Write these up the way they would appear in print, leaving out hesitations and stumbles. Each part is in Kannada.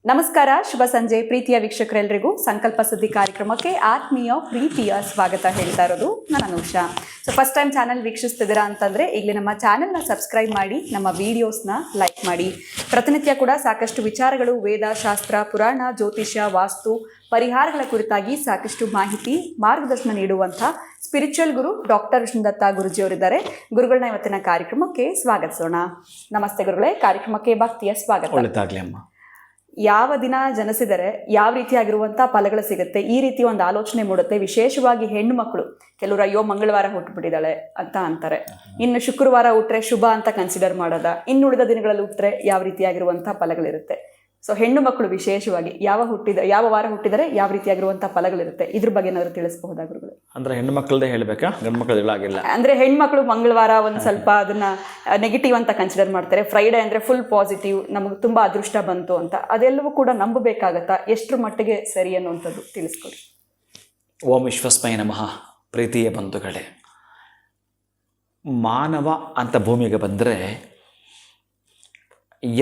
ನಮಸ್ಕಾರ, ಶುಭ ಸಂಜೆ ಪ್ರೀತಿಯ ವೀಕ್ಷಕರೆಲ್ಲರಿಗೂ ಸಂಕಲ್ಪ ಸುದ್ದಿ ಕಾರ್ಯಕ್ರಮಕ್ಕೆ ಆತ್ಮೀಯ ಪ್ರೀತಿಯ ಸ್ವಾಗತ ಹೇಳ್ತಾ ಇರೋದು ನಾನು ಅನುಷಾ. ಫಸ್ಟ್ ಟೈಮ್ ಚಾನಲ್ ವೀಕ್ಷಿಸ್ತಿದ್ದೀರಾ ಅಂತಂದರೆ ಈಗಲೇ ನಮ್ಮ ಚಾನಲ್ನ ಸಬ್ಸ್ಕ್ರೈಬ್ ಮಾಡಿ, ನಮ್ಮ ವಿಡಿಯೋಸ್ನ ಲೈಕ್ ಮಾಡಿ. ಪ್ರತಿನಿತ್ಯ ಕೂಡ ಸಾಕಷ್ಟು ವಿಚಾರಗಳು, ವೇದ, ಶಾಸ್ತ್ರ, ಪುರಾಣ, ಜ್ಯೋತಿಷ್ಯ, ವಾಸ್ತು, ಪರಿಹಾರಗಳ ಕುರಿತಾಗಿ ಸಾಕಷ್ಟು ಮಾಹಿತಿ, ಮಾರ್ಗದರ್ಶನ ನೀಡುವಂಥ ಸ್ಪಿರಿಚುವಲ್ ಗುರು ಡಾಕ್ಟರ್ ವಿಷ್ಣುದತ್ತ ಗುರುಜಿಯವರಿದ್ದಾರೆ. ಗುರುಗಳನ್ನ ಇವತ್ತಿನ ಕಾರ್ಯಕ್ರಮಕ್ಕೆ ಸ್ವಾಗತಿಸೋಣ. ನಮಸ್ತೆ ಗುರುಗಳೇ, ಕಾರ್ಯಕ್ರಮಕ್ಕೆ ಭಕ್ತಿಯ ಸ್ವಾಗತ. ಒಳ್ಳೆದಾಗ್ಲಿ ಅಮ್ಮ. ಯಾವ ದಿನ ಜನಿಸಿದರೆ ಯಾವ ರೀತಿಯಾಗಿರುವಂಥ ಫಲಗಳು ಸಿಗುತ್ತೆ, ಈ ರೀತಿ ಒಂದು ಆಲೋಚನೆ ಮೂಡುತ್ತೆ. ವಿಶೇಷವಾಗಿ ಹೆಣ್ಣು ಮಕ್ಕಳು ಕೆಲವರು ಅಯ್ಯೋ ಮಂಗಳವಾರ ಹುಟ್ಟುಬಿಟ್ಟಿದ್ದಾಳೆ ಅಂತ ಅಂತಾರೆ, ಇನ್ನು ಶುಕ್ರವಾರ ಹುಟ್ಟರೆ ಶುಭ ಅಂತ ಕನ್ಸಿಡರ್ ಮಾಡೋದ, ಇನ್ನುಳಿದ ದಿನಗಳಲ್ಲಿ ಹುಟ್ಟರೆ ಯಾವ ರೀತಿಯಾಗಿರುವಂಥ ಫಲಗಳಿರುತ್ತೆ. ಸೊ ಹೆಣ್ಣು ಮಕ್ಕಳು ವಿಶೇಷವಾಗಿ ಯಾವ ವಾರ ಹುಟ್ಟಿದರೆ ಯಾವ ರೀತಿಯಾಗಿರುವಂಥ ಫಲಗಳಿರುತ್ತೆ, ಇದ್ರ ಬಗ್ಗೆ ಏನಾದರೂ ತಿಳಿಸಬಹುದಾ ಗುರುಗಳು? ಅಂದ್ರೆ ಹೆಣ್ಣು ಮಕ್ಕಳದೇ ಹೇಳಬೇಕಾ, ಗಂಡು ಮಕ್ಕಳಿಲ್ಲ? ಅಂದ್ರೆ ಹೆಣ್ಮಕ್ಳು ಮಂಗಳವಾರ ಒಂದು ಸ್ವಲ್ಪ ಅದನ್ನ ನೆಗೆಟಿವ್ ಅಂತ ಕನ್ಸಿಡರ್ ಮಾಡ್ತಾರೆ. ಫ್ರೈಡೆ ಅಂದ್ರೆ ಫುಲ್ ಪಾಸಿಟಿವ್, ನಮಗೆ ತುಂಬಾ ಅದೃಷ್ಟ ಬಂತು ಅಂತ. ಅದೆಲ್ಲವೂ ಕೂಡ ನಂಬಬೇಕಾಗತ್ತಾ? ಎಷ್ಟರ ಮಟ್ಟಿಗೆ ಸರಿ ಅನ್ನುವಂಥದ್ದು ತಿಳಿಸ್ಕೊಡಿ. ಓಂ ವಿಶ್ವಸ್ಮೈ ನಮಃ. ಪ್ರೀತಿಯ ಬಂಧುಗಳೇ, ಮಾನವ ಅಂತ ಭೂಮಿಗೆ ಬಂದರೆ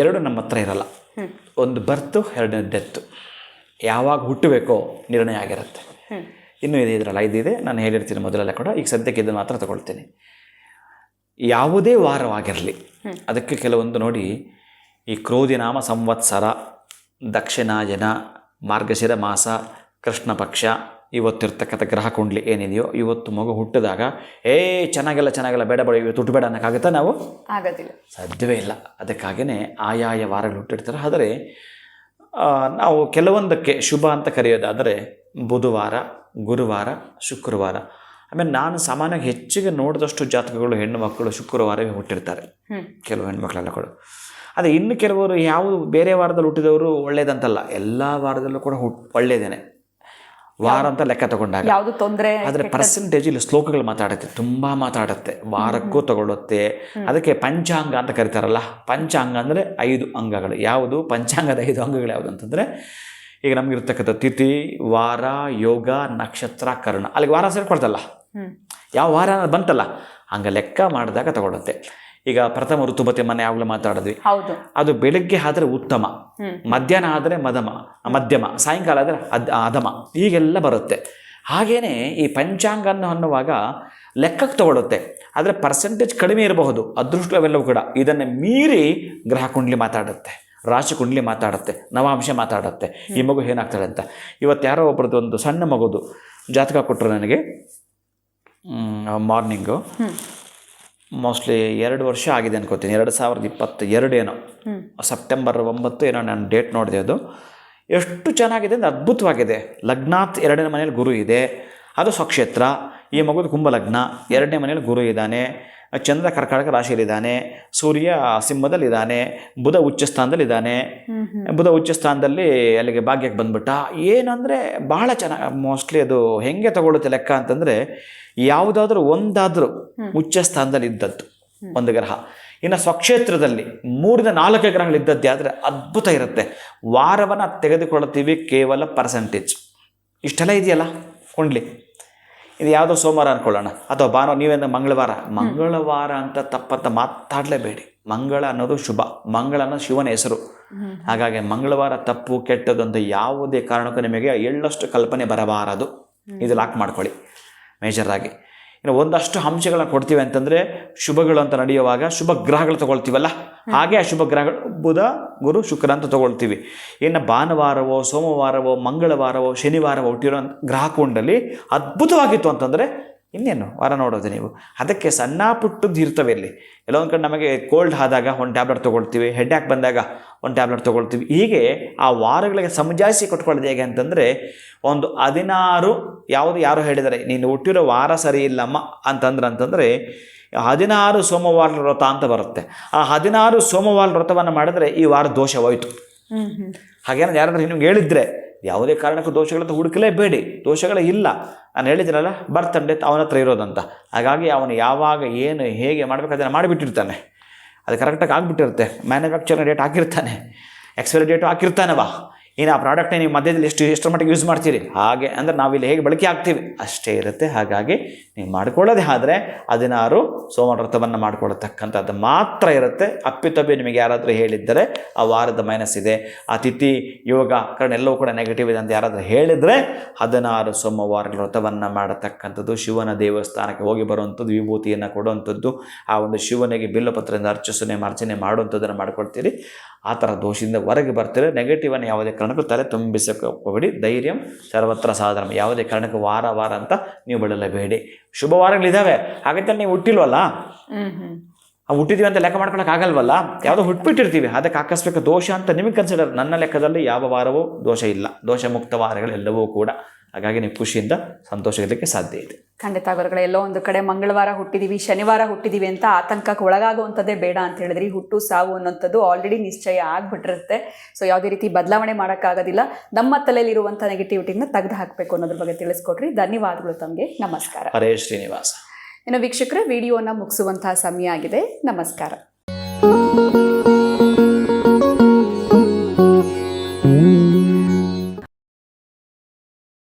ಎರಡು ನಮ್ಮ ಹತ್ರ ಇರಲ್ಲ. ಒಂದು ಬರ್ತು, ಎರಡನೇ ಡೆತ್ತು. ಯಾವಾಗ ಹುಟ್ಟಬೇಕೋ ನಿರ್ಣಯ ಆಗಿರುತ್ತೆ. ಇನ್ನೂ ಇದರಲ್ಲ, ಇದಿದೆ, ನಾನು ಹೇಳಿರ್ತೀನಿ ಮೊದಲೆಲ್ಲ ಕೂಡ. ಈಗ ಸದ್ಯಕ್ಕೆ ಇದನ್ನು ಮಾತ್ರ ತಗೊಳ್ತೀನಿ. ಯಾವುದೇ ವಾರವಾಗಿರಲಿ, ಅದಕ್ಕೆ ಕೆಲವೊಂದು ನೋಡಿ, ಈ ಕ್ರೋಧಿನಾಮ ಸಂವತ್ಸರ, ದಕ್ಷಿಣಾಯನ, ಮಾರ್ಗಶಿರ ಮಾಸ, ಕೃಷ್ಣ ಪಕ್ಷ, ಇವತ್ತಿರ್ತಕ್ಕಂಥ ಗ್ರಹ ಕುಂಡ್ಲಿ ಏನಿದೆಯೋ, ಇವತ್ತು ಮಗು ಹುಟ್ಟಿದಾಗ ಚೆನ್ನಾಗಿಲ್ಲ ಬೇಡ ಇವತ್ತು ಹುಟ್ಟಬೇಡ ಅನ್ನೋಕ್ಕಾಗುತ್ತಾ? ನಾವು ಆಗೋದಿಲ್ಲ, ಸಾಧ್ಯವೇ ಇಲ್ಲ. ಅದಕ್ಕಾಗಿಯೇ ಆಯಾಯ ವಾರಗಳು ಹುಟ್ಟಿರ್ತಾರೆ. ಆದರೆ ನಾವು ಕೆಲವೊಂದಕ್ಕೆ ಶುಭ ಅಂತ ಕರೆಯೋದಾದರೆ ಬುಧವಾರ, ಗುರುವಾರ, ಶುಕ್ರವಾರ. ಆಮೇಲೆ ನಾನು ಸಾಮಾನ್ಯವಾಗಿ ಹೆಚ್ಚಿಗೆ ನೋಡಿದಷ್ಟು ಜಾತಕಗಳು ಹೆಣ್ಣು ಮಕ್ಕಳು ಶುಕ್ರವಾರವೇ ಹುಟ್ಟಿರ್ತಾರೆ, ಕೆಲವು ಹೆಣ್ಮಕ್ಳೆಲ್ಲ ಕೂಡ. ಅದೇ ಇನ್ನು ಕೆಲವರು ಯಾವುದು ಬೇರೆ ವಾರದಲ್ಲಿ ಹುಟ್ಟಿದವರು ಒಳ್ಳೇದಂತಲ್ಲ, ಎಲ್ಲ ವಾರದಲ್ಲೂ ಕೂಡ ಒಳ್ಳೆಯದೇನೆ ವಾರ ಅಂತ ಲೆಕ್ಕ ತಗೊಂಡಾಗ. ಯಾವುದು ತೊಂದರೆ? ಆದರೆ ಪರ್ಸೆಂಟೇಜ್ ಇಲ್ಲಿ ಶ್ಲೋಕಗಳು ಮಾತಾಡುತ್ತೆ, ತುಂಬ ಮಾತಾಡುತ್ತೆ, ವಾರಕ್ಕೂ ತಗೊಳ್ಳುತ್ತೆ. ಅದಕ್ಕೆ ಪಂಚಾಂಗ ಅಂತ ಕರೀತಾರಲ್ಲ. ಪಂಚಾಂಗ ಅಂದರೆ 5 ಅಂಗಗಳು. ಯಾವುದು ಪಂಚಾಂಗದ 5 ಅಂಗಗಳು ಯಾವುದು ಅಂತಂದರೆ, ಈಗ ನಮಗಿರ್ತಕ್ಕಂಥ ತಿಥಿ, ವಾರ, ಯೋಗ, ನಕ್ಷತ್ರ, ಕರ್ಣ, ಅಲ್ಲಿಗೆ ವಾರ ಸೇರ್ಕೊಳ್ತಲ್ಲ, ಯಾವ ವಾರ ಬಂತಲ್ಲ ಹಂಗೆ ಲೆಕ್ಕ ಮಾಡಿದಾಗ ತಗೊಳುತ್ತೆ. ಈಗ ಪ್ರಥಮ ಋತುಪತಿ ಮನೆ ಯಾವಾಗಲೂ ಮಾತಾಡಿದ್ವಿ, ಅದು ಬೆಳಗ್ಗೆ ಆದರೆ ಉತ್ತಮ, ಮಧ್ಯಾಹ್ನ ಆದರೆ ಮಧ್ಯಮ, ಸಾಯಂಕಾಲ ಆದರೆ ಅಧಮ, ಹೀಗೆಲ್ಲ ಬರುತ್ತೆ. ಹಾಗೇ ಈ ಪಂಚಾಂಗ ಅನ್ನುವಾಗ ಲೆಕ್ಕಕ್ಕೆ ತಗೊಳುತ್ತೆ. ಆದರೆ ಪರ್ಸೆಂಟೇಜ್ ಕಡಿಮೆ ಇರಬಹುದು, ಅದೃಷ್ಟವೆಲ್ಲವೂ ಕೂಡ. ಇದನ್ನು ಮೀರಿ ಗ್ರಹ ಕುಂಡ್ಲಿ ಮಾತಾಡುತ್ತೆ, ರಾಶಿ ಕುಂಡ್ಲಿ ಮಾತಾಡುತ್ತೆ, ನವಾಂಶ ಮಾತಾಡುತ್ತೆ, ಈ ಮಗು ಏನಾಗ್ತಾಳೆ ಅಂತ. ಇವತ್ತು ಯಾರೋ ಒಬ್ಬರದ್ದು ಒಂದು ಸಣ್ಣ ಮಗುದು ಜಾತಕ ಕೊಟ್ಟರು ನನಗೆ ಮಾರ್ನಿಂಗು. ಮೋಸ್ಟ್ಲಿ 2 ವರ್ಷ ಆಗಿದೆ ಅನ್ಕೋತೀನಿ, 2022 ಏನೋ, ಸೆಪ್ಟೆಂಬರ್ 9 ಏನೋ ನಾನು ಡೇಟ್ ನೋಡಿದೆ. ಅದು ಎಷ್ಟು ಚೆನ್ನಾಗಿದೆ ಅಂದರೆ ಅದ್ಭುತವಾಗಿದೆ. ಲಗ್ನಾತ್ 2ನೇ ಮನೇಲಿ ಗುರು ಇದೆ, ಅದು ಸ್ವಕ್ಷೇತ್ರ. ಈ ಮಗುದು ಕುಂಭಲಗ್ನ, 2ನೇ ಮನೇಲಿ ಗುರು ಇದ್ದಾನೆ, ಚಂದ್ರ ಕರ್ಕಾಟಕ ರಾಶಿಯಲ್ಲಿದ್ದಾನೆ, ಸೂರ್ಯ ಸಿಂಹದಲ್ಲಿದ್ದಾನೆ, ಬುಧ ಉಚ್ಚ ಸ್ಥಾನದಲ್ಲಿದ್ದಾನೆ. ಬುಧ ಉಚ್ಚ ಸ್ಥಾನದಲ್ಲಿ ಅಲ್ಲಿಗೆ ಭಾಗ್ಯಕ್ಕೆ ಬಂದ್ಬಿಟ್ಟ. ಏನಂದರೆ ಭಾಳ ಚೆನ್ನಾಗಿ, ಮೋಸ್ಟ್ಲಿ ಅದು ಹೆಂಗೆ ತಗೊಳುತ್ತೆ ಲೆಕ್ಕ ಅಂತಂದರೆ, ಯಾವುದಾದ್ರೂ ಒಂದಾದರೂ ಉಚ್ಚ ಸ್ಥಾನದಲ್ಲಿ ಇದ್ದದ್ದು ಒಂದು ಗ್ರಹ, ಇನ್ನು ಸ್ವಕ್ಷೇತ್ರದಲ್ಲಿ 3-4 ಗ್ರಹಗಳಿದ್ದದ್ದೇ ಆದರೆ ಅದ್ಭುತ ಇರುತ್ತೆ. ವಾರವನ್ನು ತೆಗೆದುಕೊಳ್ಳುತ್ತೀವಿ ಕೇವಲ ಪರ್ಸೆಂಟೇಜ್. ಇಷ್ಟೆಲ್ಲ ಇದೆಯಲ್ಲ ಕುಂಡ್ಲಿ, ಇದು ಯಾವುದೋ ಸೋಮವಾರ ಅಂದ್ಕೊಳ್ಳೋಣ, ಅಥವಾ ಭಾನುವಾರ, ನೀವೇನು ಮಂಗಳವಾರ ಅಂತ ತಪ್ಪಂತ ಮಾತಾಡಲೇಬೇಡಿ. ಮಂಗಳ ಅನ್ನೋದು ಶುಭ, ಮಂಗಳ ಅನ್ನೋದು ಶಿವನ ಹೆಸರು. ಹಾಗಾಗಿ ಮಂಗಳವಾರ ತಪ್ಪು ಕೆಟ್ಟದ್ದು ಅಂತ ಯಾವುದೇ ಕಾರಣಕ್ಕೂ ನಿಮಗೆ ಎಳ್ಳಷ್ಟು ಕಲ್ಪನೆ ಬರಬಾರದು. ಇದು ಲಾಕ್ ಮಾಡ್ಕೊಳ್ಳಿ ಮೇಜರಾಗಿ. ಇನ್ನು ಒಂದಷ್ಟು ಅಂಶಗಳನ್ನ ಕೊಡ್ತೀವಿ ಅಂತಂದರೆ, ಶುಭಗಳು ಅಂತ ನಡೆಯುವಾಗ ಶುಭ ಗ್ರಹಗಳು ತೊಗೊಳ್ತೀವಲ್ಲ, ಹಾಗೆ ಆ ಶುಭ ಗ್ರಹಗಳು ಬುಧ, ಗುರು, ಶುಕ್ರ ಅಂತ ತೊಗೊಳ್ತೀವಿ. ಇನ್ನು ಭಾನುವಾರವೋ, ಸೋಮವಾರವೋ, ಮಂಗಳವಾರವೋ, ಶನಿವಾರವೋ ಹುಟ್ಟಿರೋ ಗ್ರಹ ಕುಂಡಲಿ ಅದ್ಭುತವಾಗಿತ್ತು ಅಂತಂದರೆ ಇನ್ನೇನು ವಾರ ನೋಡೋದು ನೀವು. ಅದಕ್ಕೆ ಸಣ್ಣ ಪುಟ್ಟದ್ದು ಇರ್ತವೆ ಇಲ್ಲಿ. ಎಲ್ಲೋ ಒಂದು ಕಡೆ ನಮಗೆ ಕೋಲ್ಡ್ ಆದಾಗ ಒಂದು ಟ್ಯಾಬ್ಲೆಟ್ ತೊಗೊಳ್ತೀವಿ, ಹೆಡ್ಯಾಕ್ ಬಂದಾಗ ಒಂದು ಟ್ಯಾಬ್ಲೆಟ್ ತೊಗೊಳ್ತೀವಿ. ಹೀಗೆ ಆ ವಾರಗಳಿಗೆ ಸಮಜಾಯಿಸಿ ಕೊಟ್ಕೊಳ್ಳೋದು ಹೇಗೆ ಅಂತಂದರೆ, ಒಂದು 16 ಯಾರೋ ಹೇಳಿದ್ದಾರೆ ನೀನು ಹುಟ್ಟಿರೋ ವಾರ ಸರಿ ಇಲ್ಲಮ್ಮ ಅಂತಂದರೆ 16 ಸೋಮವಾರ ವ್ರತ ಅಂತ ಬರುತ್ತೆ. ಆ 16 ಸೋಮವಾರ ವ್ರತವನ್ನು ಮಾಡಿದ್ರೆ ಈ ವಾರ ದೋಷ ಹೋಯಿತು. ಹಾಗೇನಾದ್ರು ಯಾರಾದ್ರೂ ನಿಮ್ಗೆ ಹೇಳಿದ್ರೆ ಯಾವುದೇ ಕಾರಣಕ್ಕೂ ದೋಷಗಳಂತ ಹುಡುಕಲೇಬೇಡಿ, ದೋಷಗಳೇ ಇಲ್ಲ. ನಾನು ಹೇಳಿದ್ರಲ್ಲ ಬರ್ತ್ ಅಂಡ್ ಡೆತ್ ಅವನ ಹತ್ರ ಇರೋದಂತ. ಹಾಗಾಗಿ ಅವನು ಯಾವಾಗ ಏನು ಹೇಗೆ ಮಾಡಬೇಕು ಅದನ್ನು ಮಾಡಿಬಿಟ್ಟಿರ್ತಾನೆ, ಅದು ಕರೆಕ್ಟಾಗಿ ಆಗಿಬಿಟ್ಟಿರುತ್ತೆ. ಮ್ಯಾನುಫ್ಯಾಕ್ಚರಿಂಗ್ ಡೇಟ್ ಹಾಕಿರ್ತಾನೆ, ಎಕ್ಸ್ಪೈರಿ ಡೇಟು ಹಾಕಿರ್ತಾನವ. ಇನ್ನು ಆ ಪ್ರಾಡಕ್ಟ್ನ ನೀವು ಮಧ್ಯದಲ್ಲಿ ಎಷ್ಟರ ಮಟ್ಟಿಗೆ ಯೂಸ್ ಮಾಡ್ತೀರಿ, ಹಾಗೆ ಅಂದರೆ ನಾವಿಲ್ಲಿ ಹೇಗೆ ಬಳಕೆ ಆಗ್ತೀವಿ ಅಷ್ಟೇ ಇರುತ್ತೆ. ಹಾಗಾಗಿ ನೀವು ಮಾಡ್ಕೊಳ್ಳೋದೇ ಆದರೆ 16 ಸೋಮವಾರ ವ್ರತವನ್ನು ಮಾಡಿಕೊಡ್ತಕ್ಕಂಥದ್ದು ಮಾತ್ರ ಇರುತ್ತೆ. ಅಪ್ಪಿತಪ್ಪಿ ನಿಮಗೆ ಯಾರಾದರೂ ಹೇಳಿದ್ದರೆ ಆ ವಾರದ ಮೈನಸ್ ಇದೆ, ಆ ತಿಥಿ ಯೋಗ ಕಾರಣ ಎಲ್ಲವೂ ಕೂಡ ನೆಗೆಟಿವ್ ಇದೆ ಅಂತ ಯಾರಾದರೂ ಹೇಳಿದರೆ 16 ಸೋಮವಾರಗಳ ವ್ರತವನ್ನು ಮಾಡತಕ್ಕಂಥದ್ದು, ಶಿವನ ದೇವಸ್ಥಾನಕ್ಕೆ ಹೋಗಿ ಬರುವಂಥದ್ದು, ವಿಭೂತಿಯನ್ನು ಕೊಡುವಂಥದ್ದು, ಆ ಒಂದು ಶಿವನಿಗೆ ಬಿಲ್ಲಪತ್ರದಿಂದ ಅರ್ಚನೆ ಮಾಡುವಂಥದ್ದನ್ನು ಮಾಡಿಕೊಡ್ತೀರಿ. ಆ ಥರ ದೋಷದಿಂದ ಹೊರಗೆ ಬರ್ತೀರಿ. ನೆಗೆಟಿವನ್ನು ಯಾವುದೇ ಕಾರಣಕ್ಕೂ ತಲೆ ತುಂಬಿಸಕ್ಕೆ ಹೋಗಬೇಡಿ. ಧೈರ್ಯಂ ಸರ್ವತ್ರ ಸಾಧನ. ಯಾವುದೇ ಕಾರಣಕ್ಕೂ ವಾರ ಅಂತ ನೀವು ಬಿಡಲೇಬೇಡಿ. ಶುಭವಾರಗಳಿದ್ದಾವೆ, ಹಾಗಂತ ನೀವು ಹುಟ್ಟಿಲ್ವಲ್ಲ, ಹುಟ್ಟಿದ್ದೀವಿ ಅಂತ ಲೆಕ್ಕ ಮಾಡ್ಕೊಳಕ್ಕೆ ಆಗಲ್ವಲ್ಲ, ಯಾವುದೋ ಹುಟ್ಬಿಟ್ಟಿರ್ತೀವಿ, ಅದಕ್ಕೆ ಆಕಸ್ಮಿಕ ದೋಷ ಅಂತ ನಿಮಗೆ ಕನ್ಸಿಡರ್. ನನ್ನ ಲೆಕ್ಕದಲ್ಲಿ ಯಾವ ವಾರವೂ ದೋಷ ಇಲ್ಲ, ದೋಷ ಮುಕ್ತ ವಾರಗಳೆಲ್ಲವೂ ಕೂಡ. ಹಾಗಾಗಿ ನೀವು ಖುಷಿಯಿಂದ ಸಂತೋಷಕ್ಕೆ ಸಾಧ್ಯ ಇದೆ. ಖಂಡಿತ ಗುರುಗಳೇ, ಎಲ್ಲೋ ಒಂದು ಕಡೆ ಮಂಗಳವಾರ ಹುಟ್ಟಿದೀವಿ, ಶನಿವಾರ ಹುಟ್ಟಿದೀವಿ ಅಂತ ಆತಂಕಕ್ಕೆ ಒಳಗಾಗುವಂಥದ್ದೇ ಬೇಡ ಅಂತ ಹೇಳಿದ್ರಿ. ಹುಟ್ಟು ಸಾವು ಅನ್ನೋಂಥದ್ದು ಆಲ್ರೆಡಿ ನಿಶ್ಚಯ ಆಗ್ಬಿಟ್ಟಿರುತ್ತೆ. ಸೊ ಯಾವುದೇ ರೀತಿ ಬದಲಾವಣೆ ಮಾಡೋಕ್ಕಾಗೋದಿಲ್ಲ. ನಮ್ಮ ತಲೆಯಲ್ಲಿರುವಂಥ ನೆಗೆಟಿವಿಟಿನ ತೆಗೆದು ಹಾಕಬೇಕು ಅನ್ನೋದ್ರ ಬಗ್ಗೆ ತಿಳಿಸ್ಕೊಟ್ರಿ. ಧನ್ಯವಾದಗಳು ತಮಗೆ. ನಮಸ್ಕಾರ. ಹರೇ ಶ್ರೀನಿವಾಸ. ಇನ್ನು ವೀಕ್ಷಕರೇ, ವಿಡಿಯೋನ ಮುಗಿಸುವಂತಹ ಸಮಯ ಆಗಿದೆ. ನಮಸ್ಕಾರ.